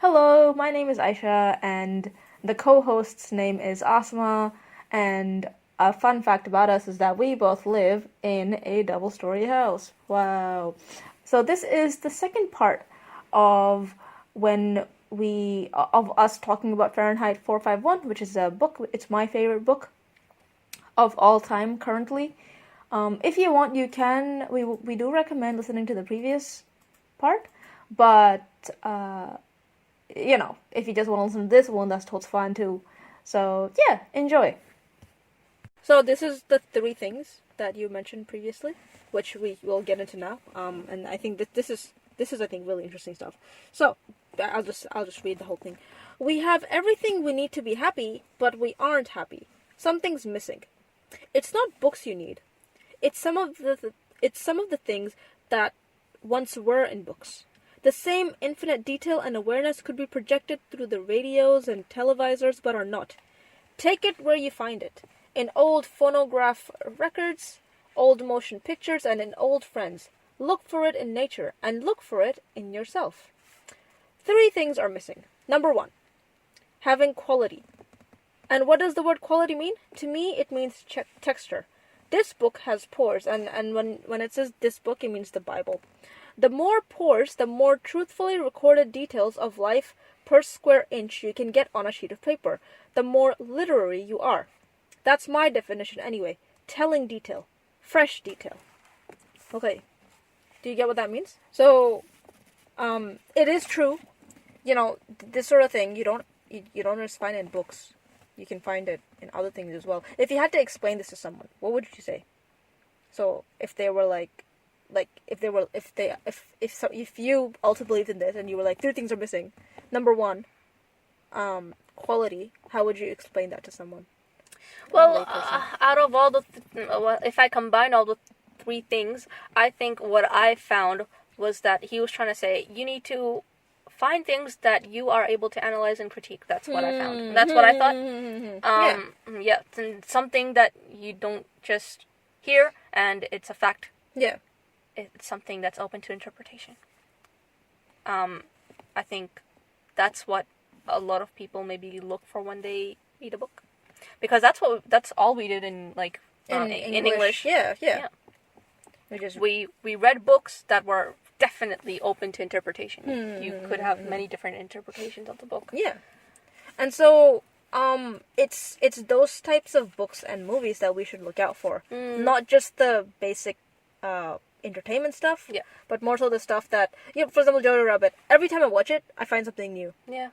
Hello, my name is Ayesha, and the co-host's name is Aasima, and a fun fact about us is that we both live in a double-story house. Wow. So this is the second part of of us talking about Fahrenheit 451, which is a book. It's my favorite book of all time currently. If you want, you can. We do recommend listening to the previous part, but if you just want to listen to this one, that's totally fine too. So yeah, enjoy. So this is the three things that you mentioned previously, which we will get into now. And I think that this is I think really interesting stuff. So I'll just read the whole thing. We have everything we need to be happy, but we aren't happy. Something's missing. It's not books you need. It's some of the things that once were in books. The same infinite detail and awareness could be projected through the radios and televisors, but are not. Take it where you find it. In old phonograph records, old motion pictures, and in old friends. Look for it in nature, and look for it in yourself. Three things are missing. Number one, having quality. And what does the word quality mean? To me, it means texture. This book has pores, and when it says this book, it means the Bible. The more pores, the more truthfully recorded details of life per square inch you can get on a sheet of paper, the more literary you are. That's my definition anyway. Telling detail. Fresh detail. Okay. Do you get what that means? So, it is true. This sort of thing, you don't just find it in books. You can find it in other things as well. If you had to explain this to someone, what would you say? So, if they were if you also believed in this and you were like, three things are missing. Number one, quality. How would you explain that to someone? Well, out of all if I combine all the three things, I think what I found was that he was trying to say you need to find things that you are able to analyze and critique. That's what I found. That's what I thought. Yeah, something that you don't just hear and it's a fact. Yeah. It's something that's open to interpretation. I think that's what a lot of people maybe look for when they read a book, because that's all we did in English. Yeah. We read books that were definitely open to interpretation. You could have many different interpretations of the book. Yeah, and so it's those types of books and movies that we should look out for, not just the basic entertainment stuff, but more so the stuff that, for example, Jojo Rabbit. Every time I watch it, I find something new. Yeah.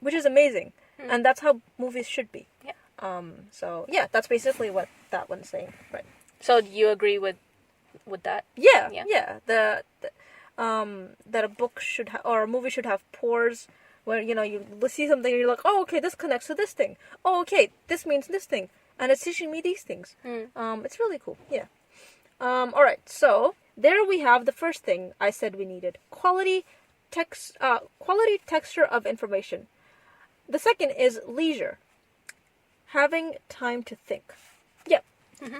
Which is amazing, and that's how movies should be. Yeah. So yeah, that's basically what that one's saying, right? So do you agree with that? Yeah. That a book should or a movie should have pores where you see something and you're like, oh, okay, this connects to this thing. Oh, okay, this means this thing, and it's teaching me these things. It's really cool. Yeah. All right. So there we have the first thing I said we needed: quality texture of information. The second is leisure, having time to think. Yeah.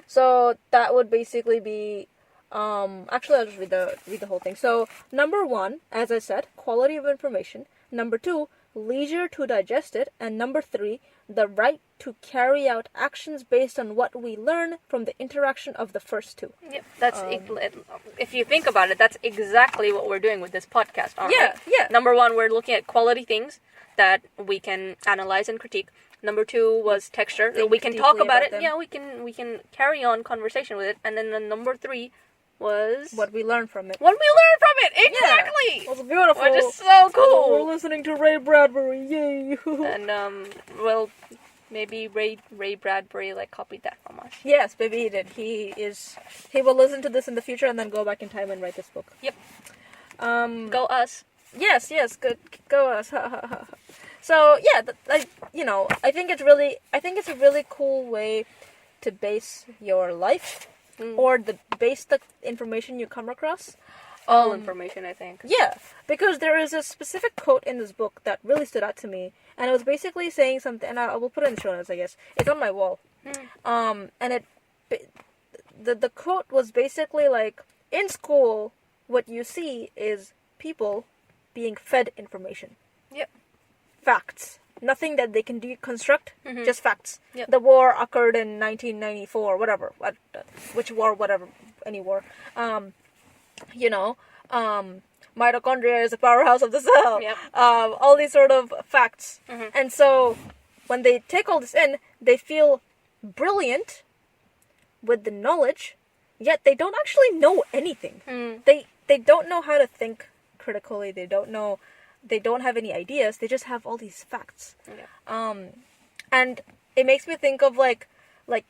So that would basically be. Actually, I'll just read the whole thing. So number one, as I said, quality of information. Number two, leisure to digest it, and number three, the right to carry out actions based on what we learn from the interaction of the first two. Yep, that's if you think about it, that's exactly what we're doing with this podcast, aren't we? Yeah. Number one, we're looking at quality things that we can analyze and critique. Number two was texture. We can talk about it. Them. Yeah, we can carry on conversation with it. And then number three was what we learn from it. Exactly. Yeah, it was beautiful. Which is so cool. We're listening to Ray Bradbury. Yay. And maybe Ray Bradbury copied that from us. Yes, maybe he did. He will listen to this in the future and then go back in time and write this book. Yep. Go us. Yes, go us. So yeah, I think it's a really cool way to base your life. Or base the information you come across. All information, I think. Yeah, because there is a specific quote in this book that really stood out to me, and it was basically saying something, and I will put it in the show notes, I guess. It's on my wall. And the quote was basically like, in school, what you see is people being fed information. Yep. Facts. Nothing that they can deconstruct, just facts. Yep. The war occurred in 1994, whatever. Which war, whatever, any war. Mitochondria is the powerhouse of the cell. Yep. All these sort of facts. And so, when they take all this in, they feel brilliant with the knowledge, yet they don't actually know anything. They don't know how to think critically. They don't have any ideas. They just have all these facts. Yeah. And it makes me think of like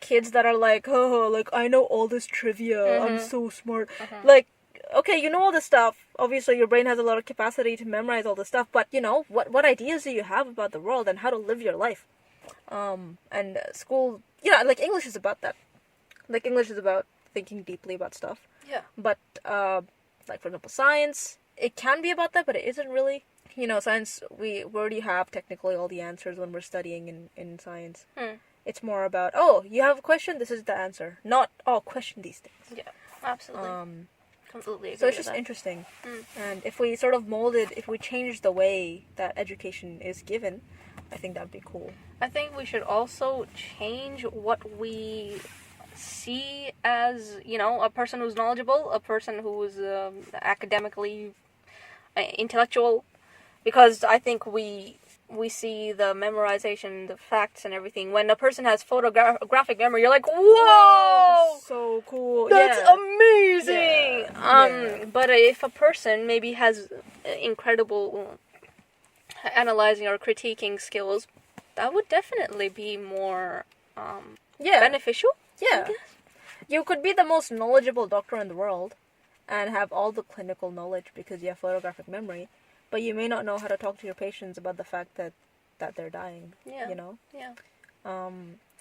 kids that are like, oh, like I know all this trivia. I'm so smart. Like, okay, you know all this stuff. Obviously, your brain has a lot of capacity to memorize all this stuff. But what ideas do you have about the world and how to live your life? And school, like English is about that. Like English is about thinking deeply about stuff. Yeah. But like for example, science, it can be about that, but it isn't really. Science, we already have technically all the answers when we're studying in science. It's more about, oh, you have a question, this is the answer. Not, oh, question these things. Yeah, absolutely. Completely agree so it's with just that. interesting. And if we sort of if we change the way that education is given, I think that would be cool. I think we should also change what we see as, a person who's knowledgeable, a person who's academically intellectual. Because I think we see the memorization, the facts and everything. When a person has photographic memory, you're like, whoa! That's so cool. That's yeah. amazing! Yeah. But if a person maybe has incredible analyzing or critiquing skills, that would definitely be more beneficial. Yeah. You could be the most knowledgeable doctor in the world and have all the clinical knowledge because you have photographic memory. But you may not know how to talk to your patients about the fact that they're dying. Yeah. Yeah.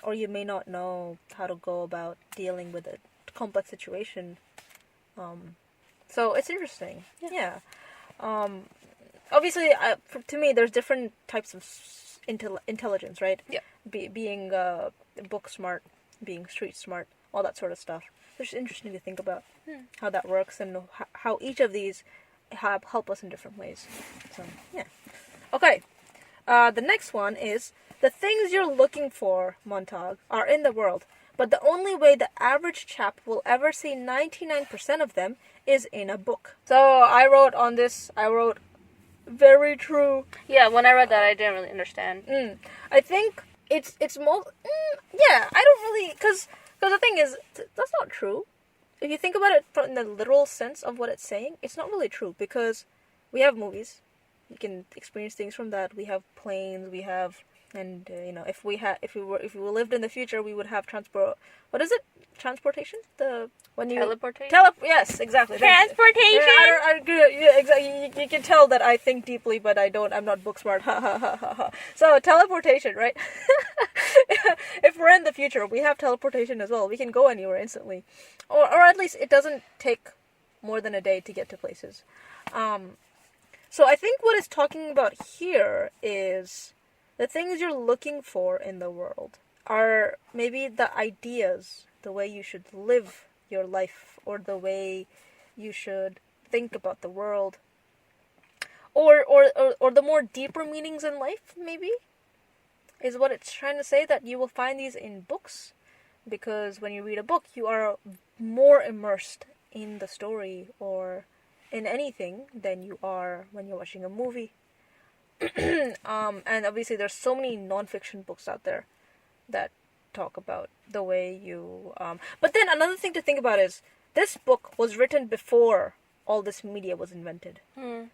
Or you may not know how to go about dealing with a complex situation. So it's interesting. Yeah. Obviously, to me, there's different types of intelligence, right? Yeah. Being book smart, being street smart, all that sort of stuff. It's just interesting to think about how that works and how each of these help us in different ways. So, yeah. Okay. The next one is, the things you're looking for, Montag, are in the world, but the only way the average chap will ever see 99% of them is in a book. So, I wrote, very true. Yeah, when I read that, I didn't really understand. I think it's more... yeah, I don't really... Because the thing is, that's not true. If you think about it from the literal sense of what it's saying, it's not really true because we have movies. You can experience things from that. We have planes. We have, and if we lived in the future, we would have What is it? Transportation? Teleportation. Yes, exactly. Transportation. I agree. Yeah, exactly. You can tell that I think deeply, but I don't. I'm not book smart. Ha ha ha ha ha. So teleportation, right? If we're in the future, we have teleportation as well. We can go anywhere instantly, or at least it doesn't take more than a day to get to places. So I think what it's talking about here is the things you're looking for in the world are maybe the ideas, the way you should live your life, or the way you should think about the world, or the more deeper meanings in life, maybe, is what it's trying to say, that you will find these in books, because when you read a book, you are more immersed in the story or in anything than you are when you're watching a movie. And obviously there's so many non-fiction books out there that talk about the way you... But then another thing to think about is, this book was written before all this media was invented.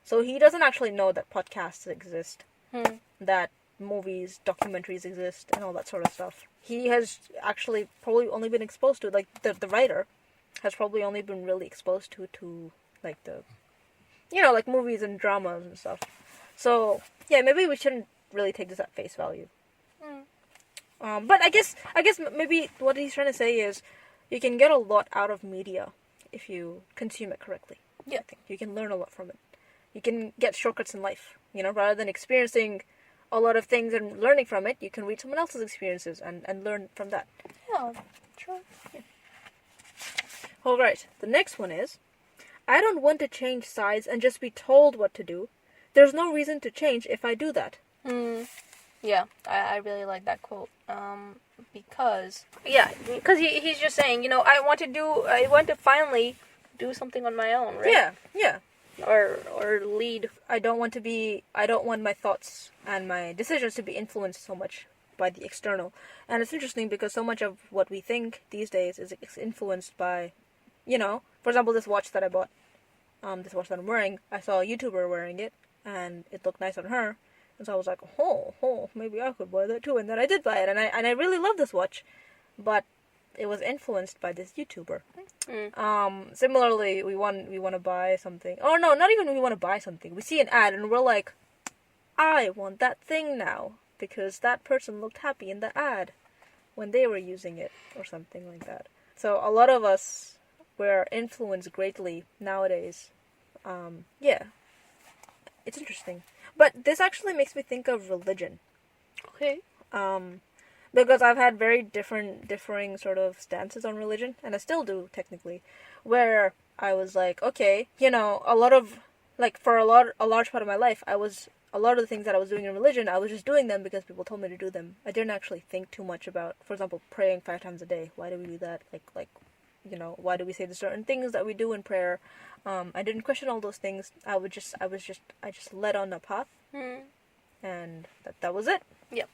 So he doesn't actually know that podcasts exist, that movies, documentaries exist, and all that sort of stuff. He has actually probably only been exposed to, like, the writer has probably only been really exposed to like the, like movies and dramas and stuff. So, yeah, maybe we shouldn't really take this at face value. But I guess maybe what he's trying to say is, you can get a lot out of media if you consume it correctly. Yeah. I think you can learn a lot from it. You can get shortcuts in life, rather than experiencing a lot of things and learning from it, you can read someone else's experiences and learn from that. Yeah, true. Yeah. Alright, the next one is, I don't want to change sides and just be told what to do. there's no reason to change if I do that. Yeah, I really like that quote. Because he's just saying, you know, I want to finally do something on my own, right? Yeah. Or lead. I don't want my thoughts and my decisions to be influenced so much by the external. And it's interesting because so much of what we think these days is influenced by, you know, for example, this watch that I bought, this watch that I'm wearing, I saw a YouTuber wearing it, and it looked nice on her, and so I was like, maybe I could buy that too, and then I did buy it, and I really love this watch, but it was influenced by this YouTuber. Similarly, we want to buy something. Oh no, not even we want to buy something. We see an ad, and we're like, I want that thing now, because that person looked happy in the ad when they were using it, or something like that. So a lot of us were influenced greatly nowadays. It's interesting. But this actually makes me think of religion. Okay. Because I've had very differing sort of stances on religion, and I still do, technically, where I was like, okay, you know, for a large part of my life, a lot of the things that I was doing in religion, I was just doing them because people told me to do them. I didn't actually think too much about, for example, praying 5 times a day. Why do we do that? Like, you know, why do we say the certain things that we do in prayer? I didn't question all those things. I just led on a path, and that was it. Yep.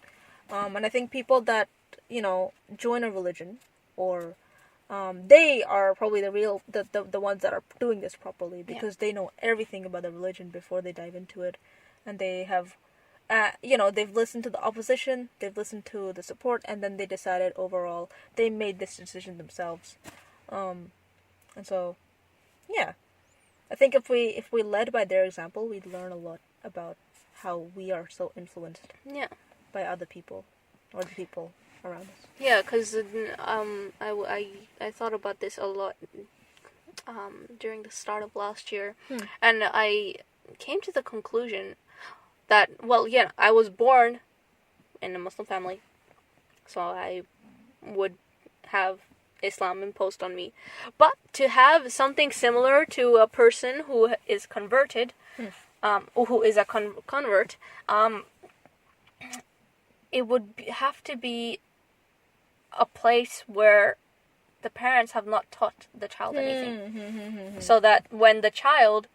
And I think people that, you know, join a religion, or they are probably the ones that are doing this properly, because they know everything about the religion before they dive into it, and they have, you know, they've listened to the opposition, they've listened to the support, and then they decided overall they made this decision themselves. And so, yeah, I think if we led by their example, we'd learn a lot about how we are so influenced. Yeah. By other people, or the people around us. Yeah, because I thought about this a lot during the start of last year, and I came to the conclusion that, well, yeah, I was born in a Muslim family, so I would have Islam imposed on me, but to have something similar to a person who is converted, who is a convert, it would have to be a place where the parents have not taught the child anything. So that when the child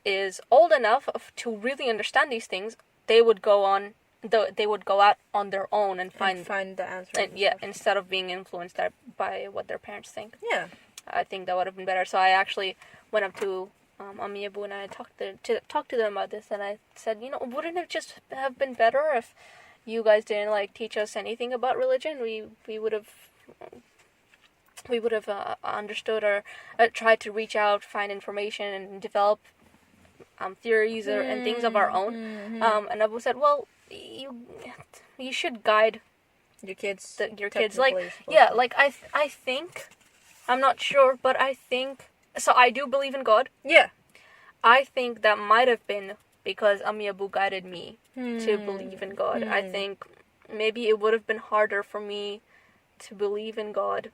is old enough to really understand these things, they would go out on their own and find the answer. Instead of being influenced by what their parents think. Yeah. I think that would have been better. So I actually went up to Ami Abu and I talked to them about this, and I said, you know, wouldn't it just have been better if you guys didn't teach us anything about religion? We would have understood or tried to reach out, find information, and develop theories and things of our own. And Abu said, well, you should guide your kids. Your kids, I think, I'm not sure, but I think, so I do believe in God. Yeah. I think that might have been because Ami Abu guided me to believe in God. I think maybe it would have been harder for me to believe in God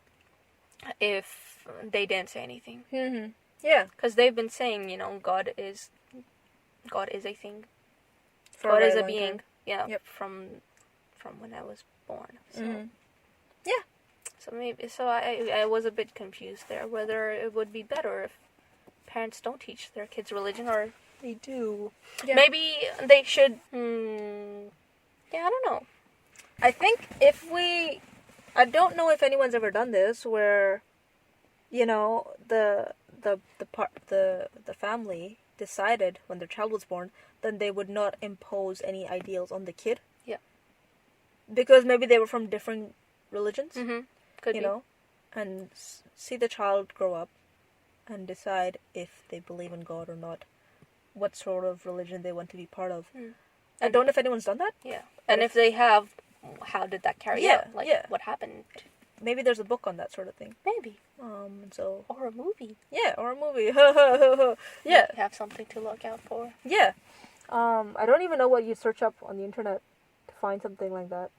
if they didn't say anything. Yeah. Because they've been saying, you know, God is a thing. For God a is a long being. time. Yeah. Yep. From when I was born. So. Yeah. So I was a bit confused there, whether it would be better if parents don't teach their kids religion, or they do. Yeah. Maybe they should. Yeah, I don't know. I think I don't know if anyone's ever done this, where, you know, the family decided when their child was born, then they would not impose any ideals on the kid. Yeah. Because maybe they were from different religions. Could you be. know, and see the child grow up and decide if they believe in God or not, what sort of religion they want to be part of. I don't know if anyone's done that. Yeah. And if they have, how did that carry out? What happened? Maybe there's a book on that sort of thing. Maybe. So. Or a movie. Yeah, or a movie. Yeah. You have something to look out for. Yeah. I don't even know what you search up on the internet to find something like that.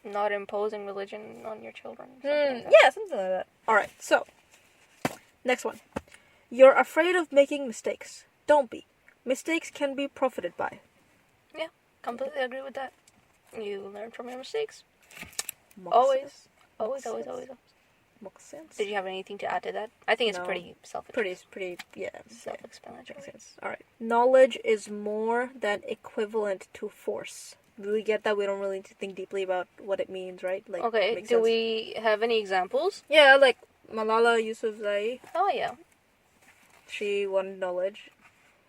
Not imposing religion on your children. Yeah, something like that. Alright, so. Next one. You're afraid of making mistakes. Don't be. mistakes can be profited by. Yeah, completely agree with that. You learn from your mistakes. Always. Always. Makes sense. Did you have anything to add to that? I think it's No. pretty pretty, yeah. self-explanatory. Makes sense. All right. Knowledge is more than equivalent to force. We get that. We don't really need to think deeply about what it means, right? Like, Okay, makes do sense. we have any examples? Yeah, like Malala Yousafzai. Oh, yeah. She wanted knowledge,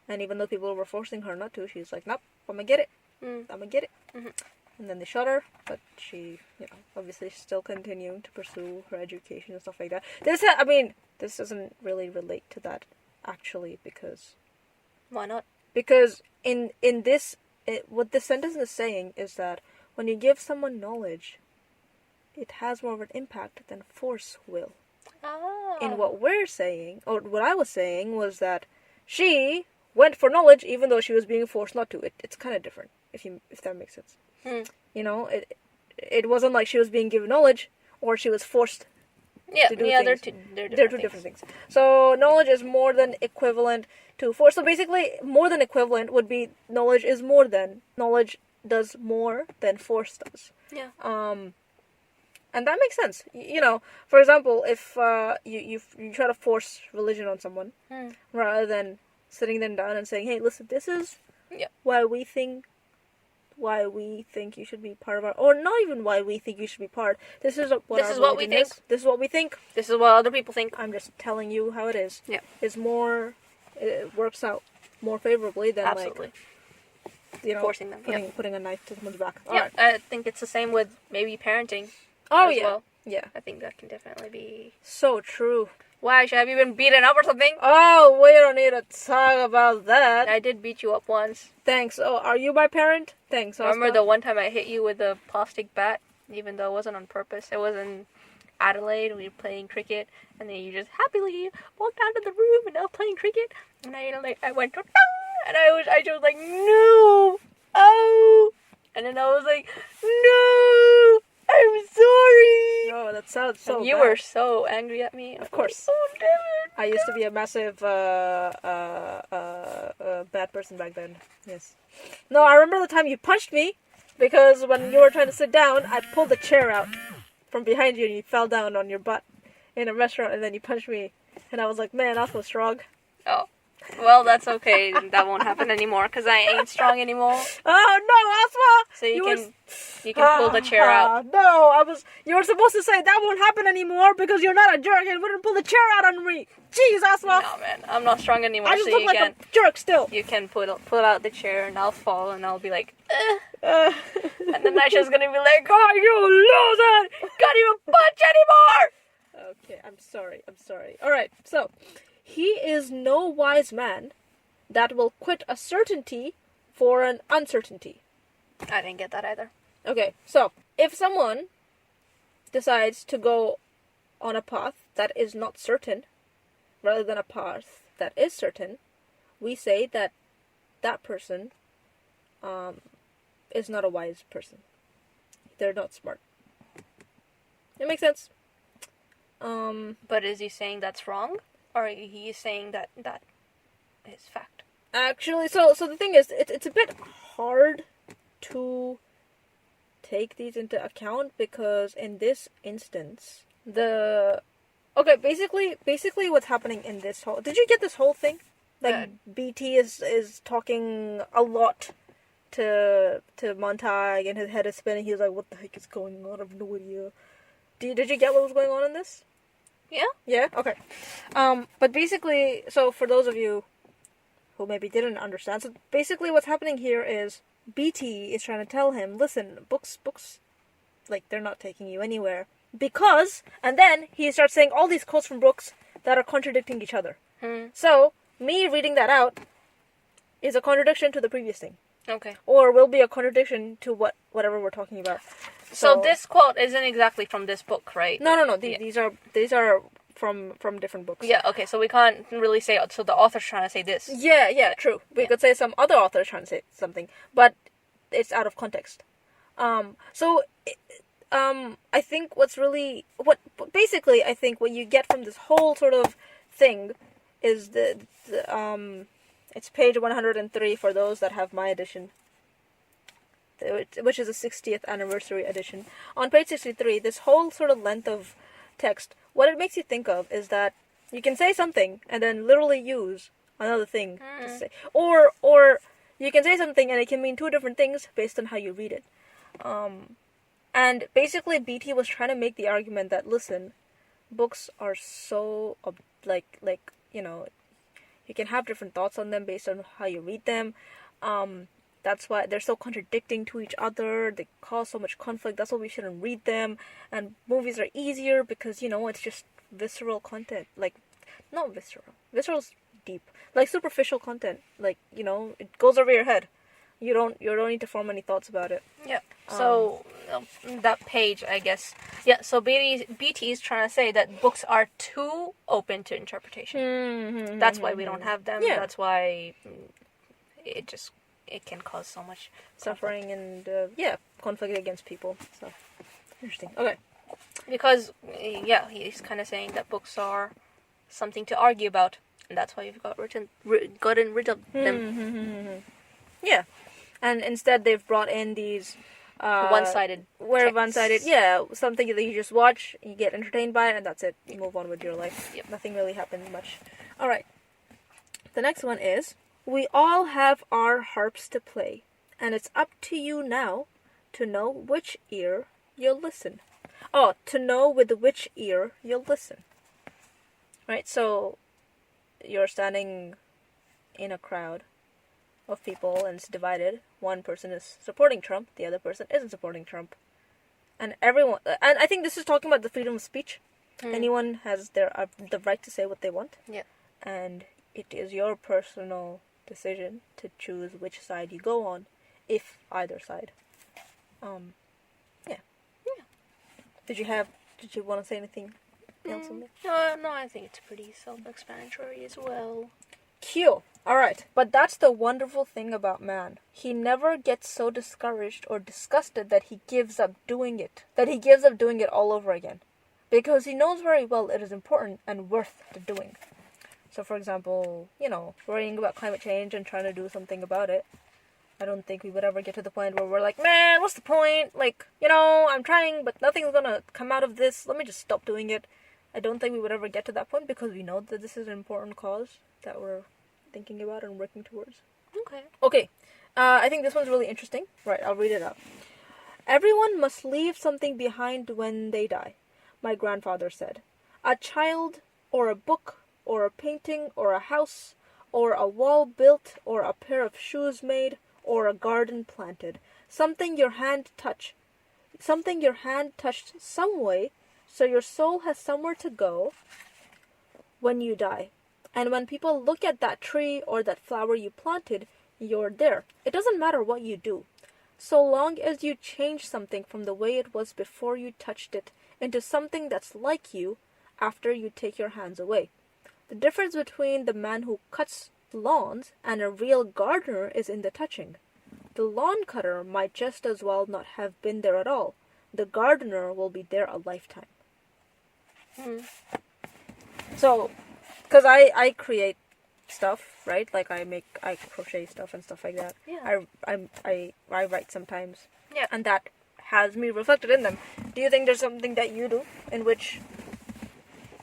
and even though people were forcing her not to, she's like, nope, I'm gonna get it. I'm gonna get it. Mhm. And then they shot her, but she, obviously still continuing to pursue her education and stuff like that. This doesn't really relate to that, actually, because Why not? in this, what this sentence is saying is that when you give someone knowledge, it has more of an impact than force will. Ah. In what we're saying, or what I was saying, was that she went for knowledge even though she was being forced not to. It's kind of different, if that makes sense. It wasn't like she was being given knowledge or she was forced to do things. They're two different things. So knowledge is more than equivalent to force. So basically, more than equivalent would be knowledge is more than. Knowledge does more than force does. Yeah. And that makes sense. For example, if you try to force religion on someone, rather than sitting them down and saying, "Hey, listen, this is why we think you should be part of our," or not even why we think you should be part. This is what we think. This is what we think. This is what other people think. I'm just telling you how it is. Yeah. It works out more favorably than Absolutely. Forcing them. Putting a knife to someone's back. Yeah, I think it's the same with maybe parenting. Oh, as yeah. Well. Yeah. I think that can definitely be so true. Why? Have you been beaten up or something? Oh, we don't need to talk about that. I did beat you up once. Thanks. Oh, are you my parent? Thanks. Remember the one time I hit you with a plastic bat, even though it wasn't on purpose? It was in Adelaide. We were playing cricket, and then you just happily walked out of the room, and I was playing cricket, and I went, "Dang!" And I was like, "No, oh," and then I was like, "No, I'm sorry." Oh, that sounds so and you bad. were so angry at me. Of course. Like, oh, damn it. I used to be a massive bad person back then. Yes. No, I remember the time you punched me because when you were trying to sit down, I pulled the chair out from behind you and you fell down on your butt in a restaurant and then you punched me. And I was like, man, that was strong. Oh. Well, that's okay. That won't happen anymore because I ain't strong anymore. Oh no, Aasima! So you can pull the chair out. No, you were supposed to say that won't happen anymore because you're not a jerk and wouldn't pull the chair out on me. Jeez, Aasima! No, man, I'm not strong anymore. I just so look like a jerk still. You can pull out the chair and I'll fall and I'll be like, and then Aisha's gonna be like, "Oh, you loser! Can't even punch anymore!" Okay, I'm sorry. Alright, so he is no wise man that will quit a certainty for an uncertainty. I didn't get that either. Okay, so if someone decides to go on a path that is not certain, rather than a path that is certain, we say that that person is not a wise person. They're not smart. It makes sense. But is he saying that's wrong? Or he is saying that is fact? Actually, so the thing is, it's a bit hard to take these into account because in this instance, basically what's happening in this whole... Did you get this whole thing? Like, BT is talking a lot to Montag and his head is spinning. He's like, what the heck is going on? I have no idea. Did you get what was going on in this? Yeah? Yeah? Okay. But basically, so for those of you who maybe didn't understand, so basically what's happening here is BT is trying to tell him, listen, books, like, they're not taking you anywhere. Because, and then he starts saying all these quotes from books that are contradicting each other. So, me reading that out is a contradiction to the previous thing. Okay. Or will be a contradiction to whatever we're talking about. So this quote isn't exactly from this book, right? No. These are from different books. Yeah, okay, so we can't really say, so the author's trying to say this. Yeah, true. We could say some other author's trying to say something, but it's out of context. I think I think what you get from this whole sort of thing is It's page 103 for those that have my edition, which is a 60th anniversary edition. On page 63, this whole sort of length of text, what it makes you think of is that you can say something and then literally use another thing to say. Or you can say something and it can mean two different things based on how you read it. And basically BT was trying to make the argument that, listen, books are so, you know, you can have different thoughts on them based on how you read them. That's why they're so contradicting to each other. They cause so much conflict. That's why we shouldn't read them. And movies are easier because, you know, it's just visceral content. Like, not visceral. Visceral's deep. Like, superficial content. Like, you know, it goes over your head. You don't need to form any thoughts about it. Yeah. So that page, I guess. Yeah. So BT is trying to say that books are too open to interpretation. That's why we don't have them. Yeah. That's why it can cause so much suffering and conflict against people. So interesting. Okay. Because he's kind of saying that books are something to argue about, and that's why you've gotten rid of them. Yeah. And instead they've brought in these one-sided something that you just watch, you get entertained by it, and that's it. You move on with your life. Yep. Nothing really happens much. Alright. The next one is, we all have our harps to play, and it's up to you now to know which ear you'll listen. Oh, to know with which ear you'll listen. Right, so you're standing in a crowd of people and it's divided. One person is supporting Trump, the other person isn't supporting Trump. And everyone, and I think this is talking about the freedom of speech. Anyone has the right to say what they want. Yeah. And it is your personal decision to choose which side you go on, if either side. Yeah. Did you want to say anything else on that? No, I think it's pretty self-explanatory as well. Cool. Alright, but that's the wonderful thing about man. He never gets so discouraged or disgusted that he gives up doing it. That he gives up doing it all over again. Because he knows very well it is important and worth the doing. So for example, you know, worrying about climate change and trying to do something about it. I don't think we would ever get to the point where we're like, man, what's the point? Like, you know, I'm trying, but nothing's gonna come out of this. Let me just stop doing it. I don't think we would ever get to that point because we know that this is an important cause that we're thinking about and working towards. Okay. I think this one's really interesting. Right, I'll read it out. Everyone must leave something behind when they die, my grandfather said. A child, or a book, or a painting, or a house, or a wall built, or a pair of shoes made, or a garden planted. Something your hand touched some way, so your soul has somewhere to go when you die. And when people look at that tree or that flower you planted, you're there. It doesn't matter what you do. So long as you change something from the way it was before you touched it into something that's like you after you take your hands away. The difference between the man who cuts lawns and a real gardener is in the touching. The lawn cutter might just as well not have been there at all. The gardener will be there a lifetime. So, because I create stuff, right? Like I crochet stuff and stuff like that. Yeah. I write sometimes. Yeah. And that has me reflected in them. Do you think there's something that you do in which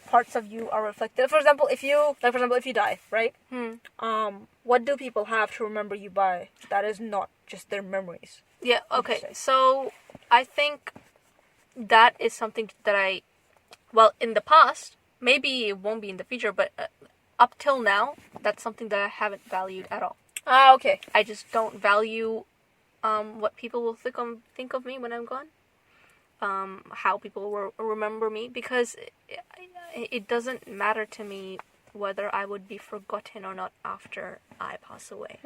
parts of you are reflected? For example, if you die, right? What do people have to remember you by that is not just their memories? Yeah, okay. So I think that is something that in the past, maybe it won't be in the future, but up till now, that's something that I haven't valued at all. Okay. I just don't value what people will think of me when I'm gone. How people will remember me, because it doesn't matter to me whether I would be forgotten or not after I pass away.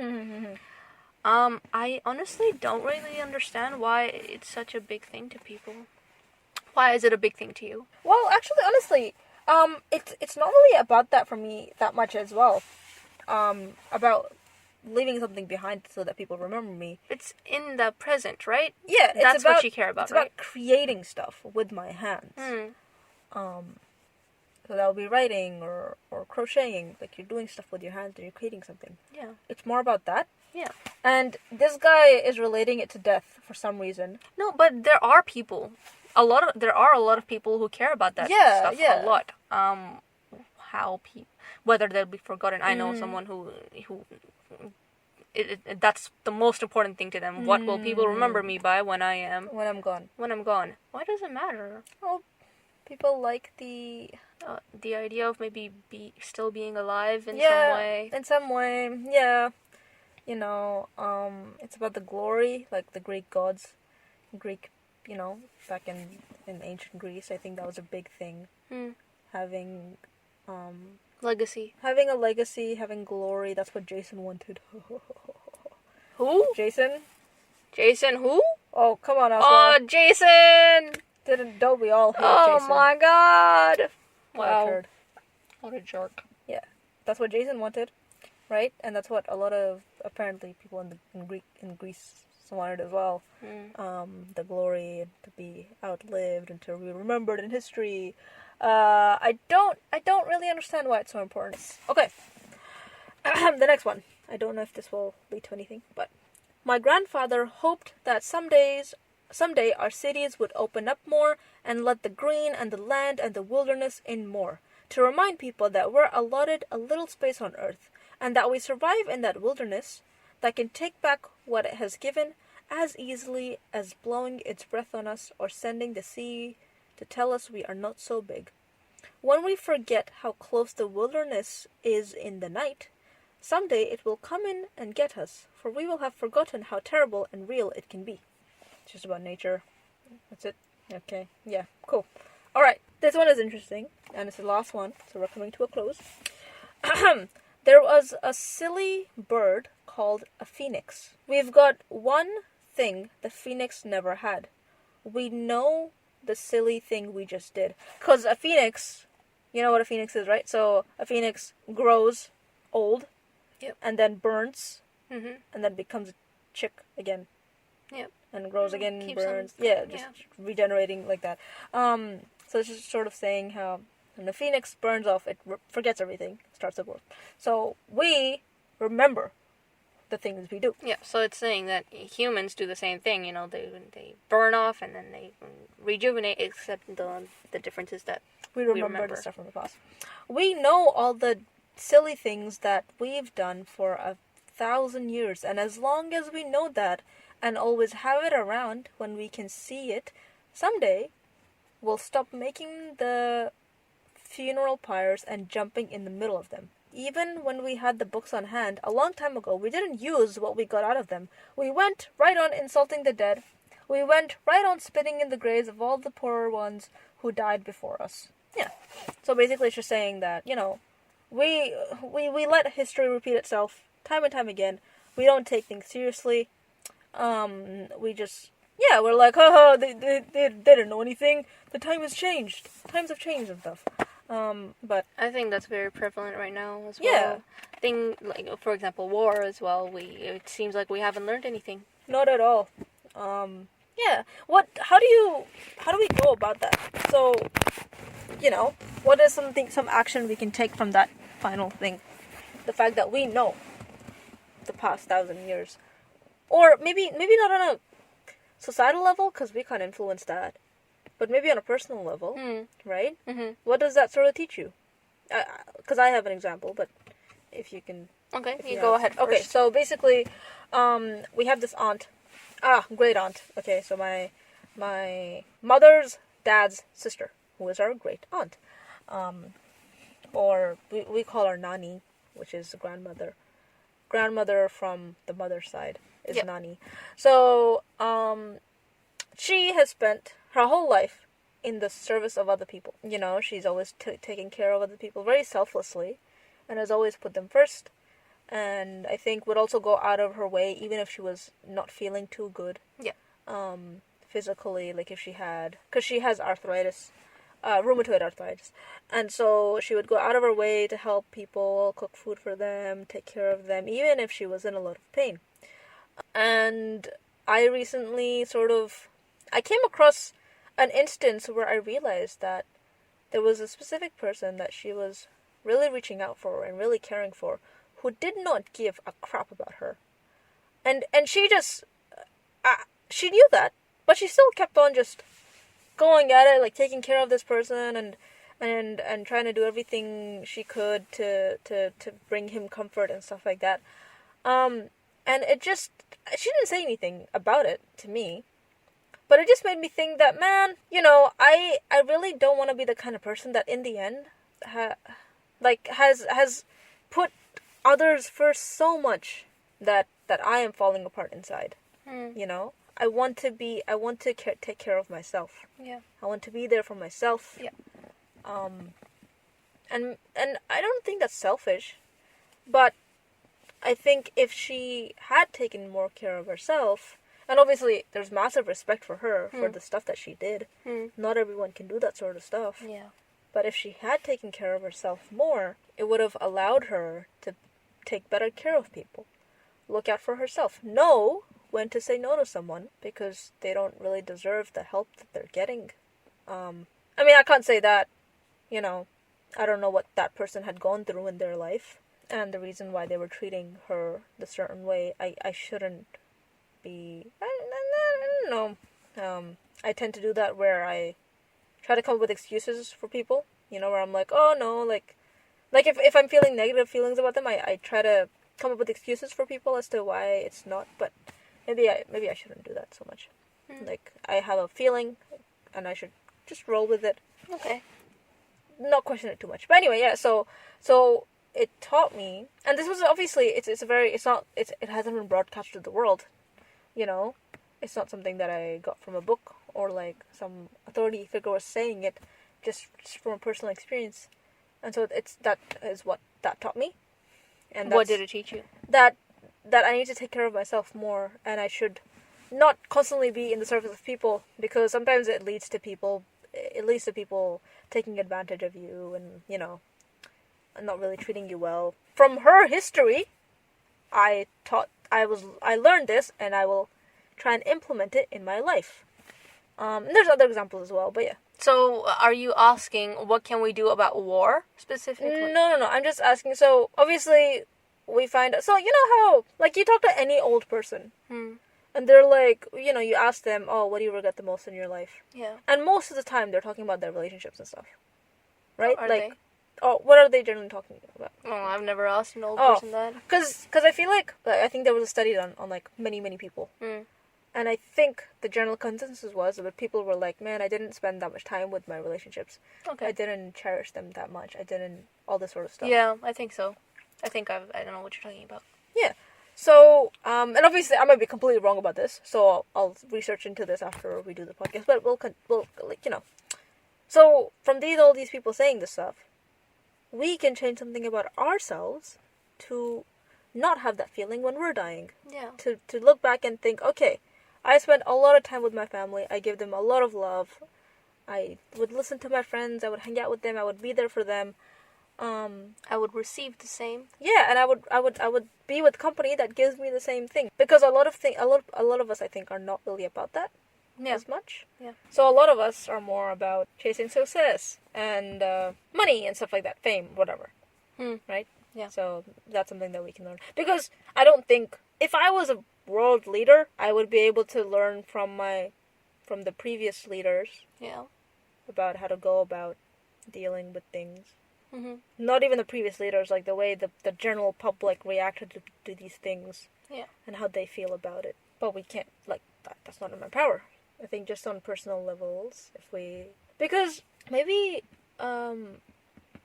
I honestly don't really understand why it's such a big thing to people. Why is it a big thing to you? Well, actually, honestly, it's not really about that for me that much as well. About leaving something behind so that people remember me. It's in the present, right? Yeah, that's what you care about, it's right? about creating stuff with my hands. So that would be writing or crocheting. Like you're doing stuff with your hands and you're creating something. Yeah. It's more about that. Yeah. And this guy is relating it to death for some reason. No, but there are people. There are a lot of people who care about that stuff a lot. Whether they'll be forgotten. I know someone who that's the most important thing to them. What will people remember me by when I'm gone? Why does it matter? Well, people like the idea of maybe still being alive in some way. In some way, yeah. You know, it's about the glory, like the Greek gods, back in ancient Greece. I think that was a big thing. Having legacy. Having a legacy, having glory. That's what Jason wanted. Who? Jason? Jason who? Oh, come on, Aasima. Oh, Jason! Don't we all hate Jason? Oh my god! Wow. What a jerk. Yeah. That's what Jason wanted, right? And that's what a lot of, apparently, people in Greece wanted as well. The glory, to be outlived and to be remembered in history. I don't really understand why it's so important. Okay. The next one. I don't know if this will lead to anything, but my grandfather hoped that someday our cities would open up more and let the green and the land and the wilderness in more, to remind people that we're allotted a little space on earth, and that we survive in that wilderness, that can take back what it has given as easily as blowing its breath on us or sending the sea to tell us we are not so big. When we forget how close the wilderness is in the night, someday it will come in and get us, for we will have forgotten how terrible and real it can be. It's just about nature. That's it. Okay. Yeah. Cool. Alright. This one is interesting, and it's the last one, so we're coming to a close. There was a silly bird called a phoenix. We've got one thing the phoenix never had. We know the silly thing we just did. Because a phoenix, you know what a phoenix is, right? So a phoenix grows old, and then burns, and then becomes a chick again. Yep. And grows again, burns. Just regenerating like that. So it's just sort of saying how when the phoenix burns off, it forgets everything, starts over. So we remember the things we do. Yeah, so it's saying that humans do the same thing, they burn off and then they rejuvenate, except the difference is that we remember the stuff from the past. We know all the silly things that we've done for 1,000 years, and as long as we know that and always have it around when we can see it, someday we'll stop making the funeral pyres and jumping in the middle of them. Even when we had the books on hand a long time ago, we didn't use what we got out of them. We went right on insulting the dead. We went right on spitting in the graves of all the poorer ones who died before us. Yeah. So basically it's just saying that, we let history repeat itself time and time again. We don't take things seriously. We just, we're like, they didn't know anything. The time has changed. Times have changed and stuff. But I think that's very prevalent right now as well. Yeah. Like, for example, war as well. It seems like we haven't learned anything. Not at all. How do we go about that? So, what is some action we can take from that final thing? The fact that we know the past 1,000 years. Or maybe not on a societal level, because we can't influence that. But maybe on a personal level, right? Mm-hmm. What does that sort of teach you? Because I have an example, but if you can... Okay, you go ahead first. Okay, so basically, we have this aunt. Great aunt. Okay, so my mother's dad's sister, who is our great aunt. Or we call her Nani, which is grandmother. Grandmother from the mother's side is Nani. So, she has spent her whole life in the service of other people. She's always taking care of other people very selflessly, and has always put them first. And I think would also go out of her way, even if she was not feeling too good. Yeah. Physically, like if she had, because she has arthritis, rheumatoid arthritis, and so she would go out of her way to help people, cook food for them, take care of them, even if she was in a lot of pain. And I recently I came across an instance where I realized that there was a specific person that she was really reaching out for and really caring for, who did not give a crap about her. And she just, she knew that, but she still kept on just going at it, like taking care of this person and trying to do everything she could to bring him comfort and stuff like that. And it just, she didn't say anything about it to me, but it just made me think that, man, you know, I really don't want to be the kind of person that in the end has put others first so much that I am falling apart inside. You know, I want to take care of myself. Yeah. I want to be there for myself. Yeah. And I don't think that's selfish, but I think if she had taken more care of herself, and obviously there's massive respect for her for the stuff that she did. Not everyone can do that sort of stuff. Yeah. But if she had taken care of herself more, it would have allowed her to take better care of people. Look out for herself. Know when to say no to someone because they don't really deserve the help that they're getting. I mean, I can't say that, you know, I don't know what that person had gone through in their life and the reason why they were treating her the certain way. I shouldn't be, I don't know. I tend to do that where I try to come up with excuses for people, you know, where I'm like, oh no, like if I'm feeling negative feelings about them, I try to come up with excuses for people as to why it's not, but maybe I shouldn't do that so much. Like, I have a feeling and I should just roll with it. Okay. Not question it too much. But anyway, yeah, so it taught me, and this was obviously, it hasn't been broadcast to the world, you know. It's not something that I got from a book or like some authority figure was saying it, just from a personal experience. And so that is what that taught me. And what did it teach you? That I need to take care of myself more, and I should not constantly be in the service of people, because sometimes it leads to people taking advantage of you and, you know, not really treating you well. From her history, I learned this, and I will try and implement it in my life. There's other examples as well, but yeah. So, are you asking what can we do about war specifically? No. I'm just asking. So, obviously, we find... So, you know how... Like, you talk to any old person. And they're like... You know, you ask them, oh, what do you regret the most in your life? Yeah. And most of the time, they're talking about their relationships and stuff. Right? Are like, they? Oh, what are they generally talking about? Oh, I've never asked an old person that. Because I feel like... I think there was a study done on, like, many people. And I think the general consensus was that people were like, man, I didn't spend that much time with my relationships. Okay. I didn't cherish them that much. I didn't... All this sort of stuff. Yeah, I think so. I don't know what you're talking about. Yeah. So, and obviously I might be completely wrong about this, so I'll research into this after we do the podcast, but we'll like, you know. So, from all these people saying this stuff, we can change something about ourselves to not have that feeling when we're dying. Yeah. To look back and think, okay, I spent a lot of time with my family. I gave them a lot of love. I would listen to my friends. I would hang out with them. I would be there for them. I would receive the same. Yeah, and I would be with company that gives me the same thing. Because a lot of us, I think, are not really about that as much. Yeah. So a lot of us are more about chasing success and money and stuff like that, fame, whatever. Right? Yeah. So that's something that we can learn. Because I don't think if I was a world leader, I would be able to learn from the previous leaders. Yeah. About how to go about dealing with things. Not even the previous leaders, like the way the general public reacted to these things. Yeah. And how they feel about it. But we can't, like, that's not in my power. I think just on personal levels, because maybe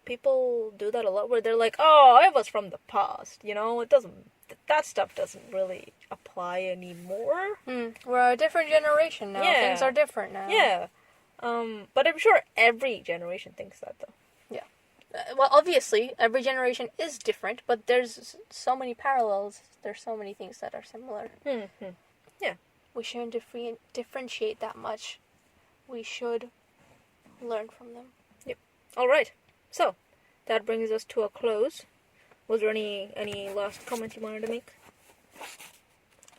people do that a lot where they're like, oh, I was from the past, you know, that stuff doesn't really apply anymore. We're a different generation now. Yeah. Things are different now. Yeah. But I'm sure every generation thinks that, though. Yeah. Well, obviously, every generation is different, but there's so many parallels. There's so many things that are similar. Yeah. We shouldn't differentiate that much. We should learn from them. Yep. All right. So, that brings us to a close. Was there any last comments you wanted to make?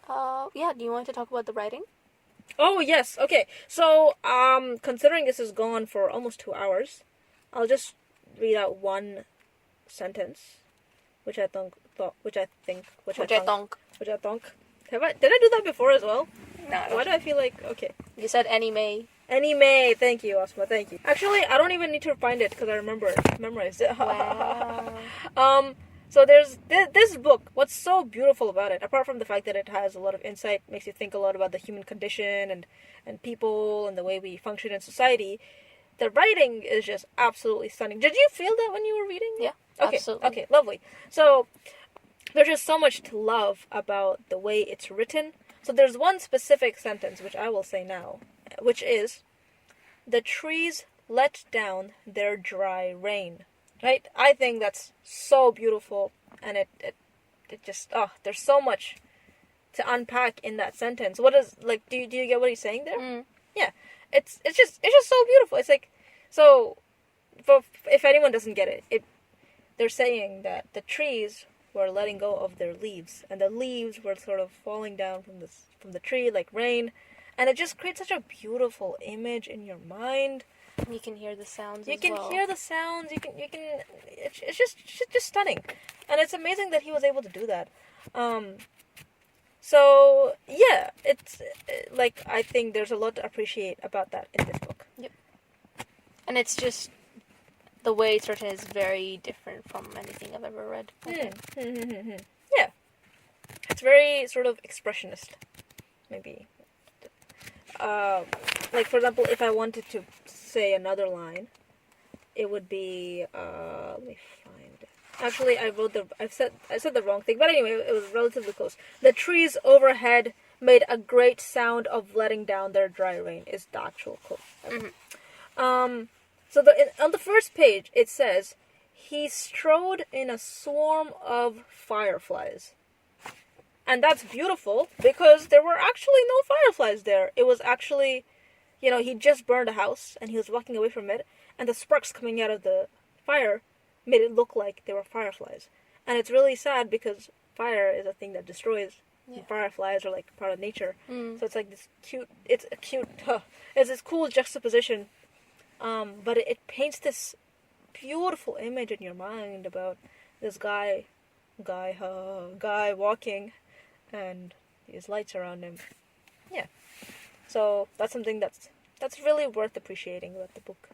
Yeah. Do you want to talk about the writing? Oh, yes. Okay. So, considering this has gone for almost 2 hours, I'll just read out one sentence, which I think. Did I do that before as well? No. Why do I feel like okay? You said anime. Anime. Thank you, Aasima. Thank you. Actually, I don't even need to find it because I memorized it. Wow. So there's this book. What's so beautiful about it, apart from the fact that it has a lot of insight, makes you think a lot about the human condition and people and the way we function in society. The writing is just absolutely stunning. Did you feel that when you were reading? Yeah. Okay. Absolutely. Okay. Lovely. So there's just so much to love about the way it's written. So there's one specific sentence which I will say now, which is, "The trees let down their dry rain." Right? I think that's so beautiful, and it just there's so much to unpack in that sentence. What is like? Do you get what he's saying there? Mm. Yeah, it's just so beautiful. It's like so. If anyone doesn't get it, they're saying that the trees were letting go of their leaves, and the leaves were sort of falling down from the tree like rain, and it just creates such a beautiful image in your mind. You can hear the sounds. You can hear the sounds. You can. It's just stunning, and it's amazing that he was able to do that. So yeah, it's like I think there's a lot to appreciate about that in this book. Yep. And it's just the way it's written is very different from anything I've ever read. Yeah, it's very sort of expressionist, maybe. Like for example, if I wanted to say another line, it would be let me find it. Actually, I said the wrong thing, but anyway, it was relatively close. "The trees overhead made a great sound of letting down their dry rain" is the actual quote. So on the first page it says, "He strode in a swarm of fireflies." And that's beautiful because there were actually no fireflies there. It was actually, he just burned a house and he was walking away from it, and the sparks coming out of the fire made it look like there were fireflies. And it's really sad because fire is a thing that destroys. Yeah. Fireflies are like part of nature. So it's like this it's this cool juxtaposition. But it paints this beautiful image in your mind about this guy walking, and these lights around him. Yeah. So that's something that's really worth appreciating about the book.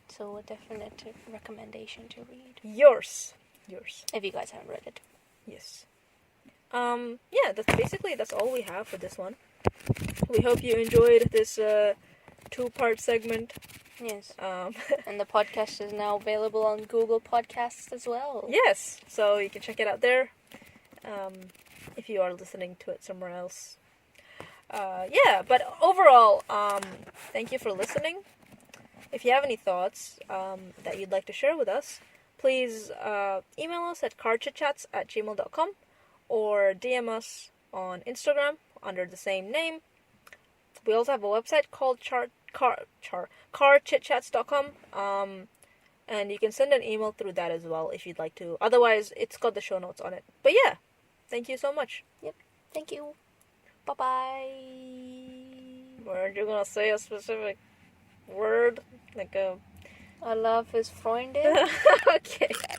So a definite recommendation to read. Yours. If you guys haven't read it. Yes. Yeah, that's all we have for this one. We hope you enjoyed this 2-part segment. Yes. And the podcast is now available on Google Podcasts as well. Yes. So you can check it out there. If you are listening to it somewhere else. Yeah, but overall, thank you for listening. If you have any thoughts that you'd like to share with us, please email us at carchitchats@gmail.com or DM us on Instagram under the same name. We also have a website called carchitchats.com, and you can send an email through that as well if you'd like to. Otherwise, it's got the show notes on it. But yeah, thank you so much. Yep, thank you. Bye-bye. Weren't you gonna say a specific word? Like a... I love his Freundin. Okay.